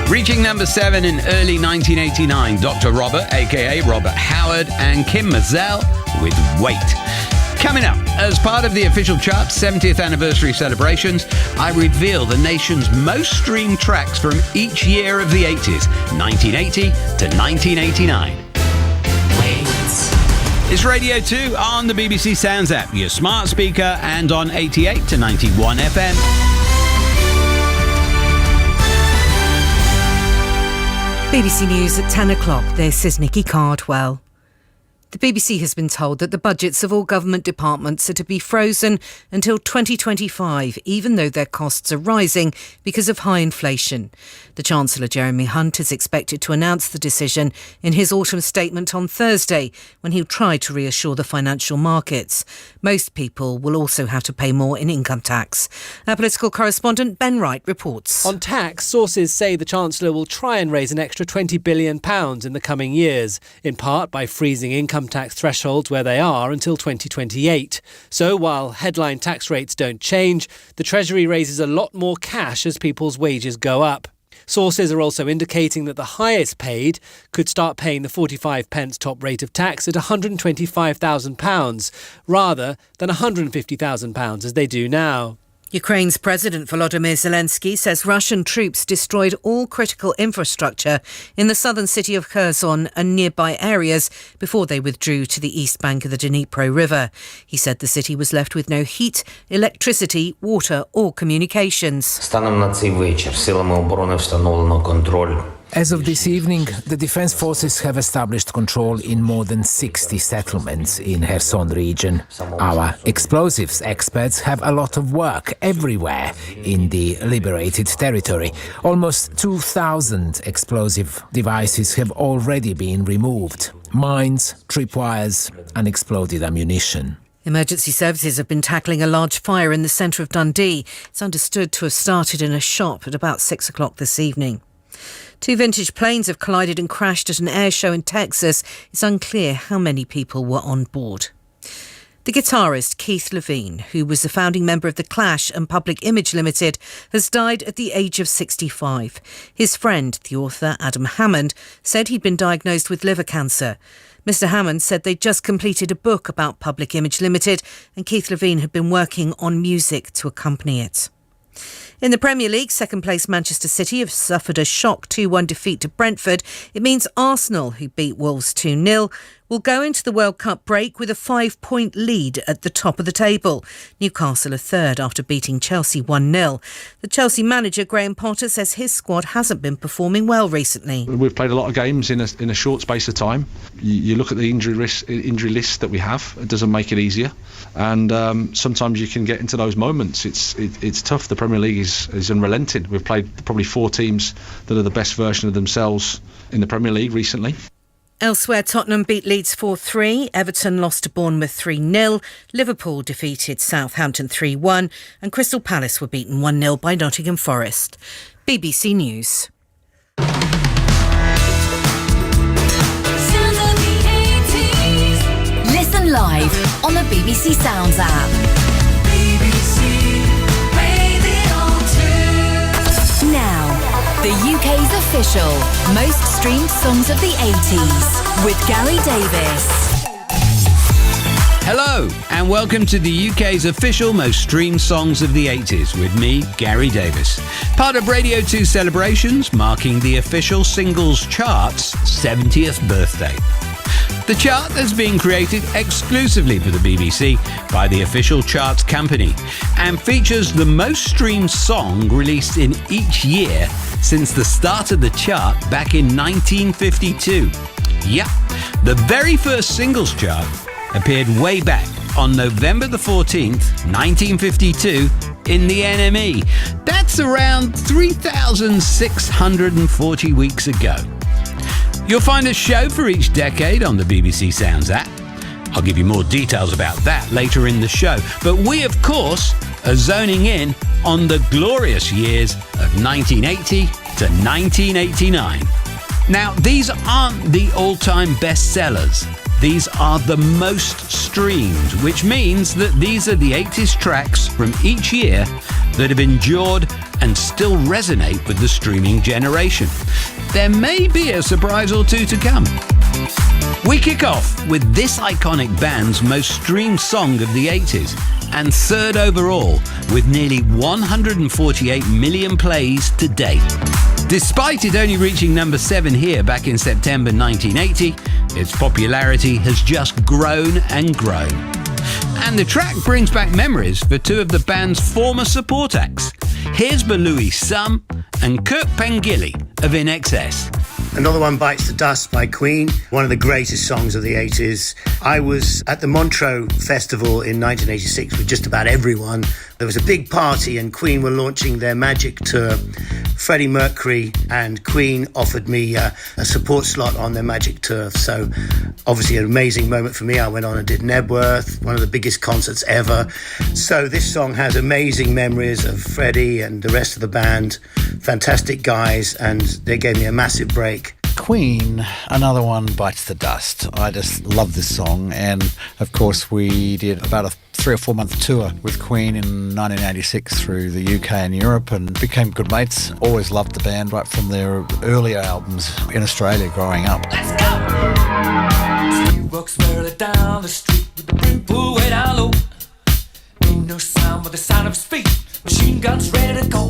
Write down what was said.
Reaching number 7 in early 1989, Dr. Robert, a.k.a. Robert Howard, and Kim Mazel with Wait. Coming up, as part of the official chart's 70th anniversary celebrations, I reveal the nation's most streamed tracks from each year of the 80s, 1980 to 1989. Wait. It's Radio 2 on the BBC Sounds app, your smart speaker, and on 88 to 91 FM. BBC News at 10 o'clock. This is Nikki Cardwell. The BBC has been told that the budgets of all government departments are to be frozen until 2025, even though their costs are rising because of high inflation. The Chancellor, Jeremy Hunt, is expected to announce the decision in his autumn statement on Thursday, when he'll try to reassure the financial markets. Most people will also have to pay more in income tax. Our political correspondent Ben Wright reports. On tax, sources say the Chancellor will try and raise an extra £20 billion in the coming years, in part by freezing income tax thresholds where they are until 2028. So while headline tax rates don't change, the Treasury raises a lot more cash as people's wages go up. Sources are also indicating that the highest paid could start paying the 45 pence top rate of tax at £125,000 rather than £150,000 as they do now. Ukraine's President Volodymyr Zelensky says Russian troops destroyed all critical infrastructure in the southern city of Kherson and nearby areas before they withdrew to the east bank of the Dnipro River. He said the city was left with no heat, electricity, water or communications. Станом на цей вечір силами оборони встановлено контроль. As of this evening, the defense forces have established control in more than 60 settlements in Kherson region. Our explosives experts have a lot of work everywhere in the liberated territory. Almost 2,000 explosive devices have already been removed. Mines, tripwires, unexploded ammunition. Emergency services have been tackling a large fire in the centre of Dundee. It's understood to have started in a shop at about 6 o'clock this evening. 2 vintage planes have collided and crashed at an air show in Texas. It's unclear how many people were on board. The guitarist Keith Levene, who was the founding member of The Clash and Public Image Limited, has died at the age of 65. His friend, the author Adam Hammond, said he'd been diagnosed with liver cancer. Mr. Hammond said they'd just completed a book about Public Image Limited and Keith Levene had been working on music to accompany it. In the Premier League, second-place Manchester City have suffered a shock 2-1 defeat to Brentford. It means Arsenal, who beat Wolves 2-0, will go into the World Cup break with a 5-point lead at the top of the table. Newcastle are third after beating Chelsea 1-0. The Chelsea manager, Graham Potter, says his squad hasn't been performing well recently. We've played a lot of games in a short space of time. You look at the injury list that we have, it doesn't make it easier. And sometimes you can get into those moments. It's tough. The Premier League is unrelenting. We've played probably 4 teams that are the best version of themselves in the Premier League recently. Elsewhere, Tottenham beat Leeds 4-3, Everton lost to Bournemouth 3-0, Liverpool defeated Southampton 3-1 and Crystal Palace were beaten 1-0 by Nottingham Forest. BBC News. Listen live on the BBC Sounds app. Now, the UK's official most streamed songs of the 80s with Gary Davis. Hello and welcome to the UK's official most streamed songs of the 80s with me, Gary Davis. Part of Radio 2 celebrations marking the official singles chart's 70th birthday. The chart has been created exclusively for the BBC by the official charts company and features the most streamed song released in each year since the start of the chart back in 1952. Yep, the very first singles chart appeared way back on November the 14th, 1952 in the NME. That's around 3,640 weeks ago. You'll find a show for each decade on the BBC Sounds app. I'll give you more details about that later in the show. But we, of course, are zoning in on the glorious years of 1980 to 1989. Now, these aren't the all-time bestsellers. These are the most streamed, which means that these are the 80s tracks from each year that have endured and still resonate with the streaming generation. There may be a surprise or two to come. We kick off with this iconic band's most streamed song of the 80s and third overall with nearly 148 million plays to date. Despite it only reaching number 7 here back in September 1980, its popularity has just grown and grown. And the track brings back memories for two of the band's former support acts. Here's Louis Sum and Kurt Pengilly of In Excess. Another one, Bites the Dust by Queen, one of the greatest songs of the 80s. I was at the Montreux Festival in 1986 with just about everyone. There was a big party and Queen were launching their Magic tour. Freddie Mercury and Queen offered me a support slot on their Magic tour. So obviously an amazing moment for me. I went on and did Nebworth, one of the biggest concerts ever. So this song has amazing memories of Freddie and the rest of the band. Fantastic guys, and they gave me a massive break. Queen, another one, Bites the Dust. I just love this song, and of course we did about a 3 or 4 month tour with Queen in 1986 through the UK and Europe and became good mates. Always loved the band right from their earlier albums in Australia growing up. Let's go! He walks early down the street with the brim pulled way down low. Ain't no sound but the sound of his feet. Machine guns ready to go.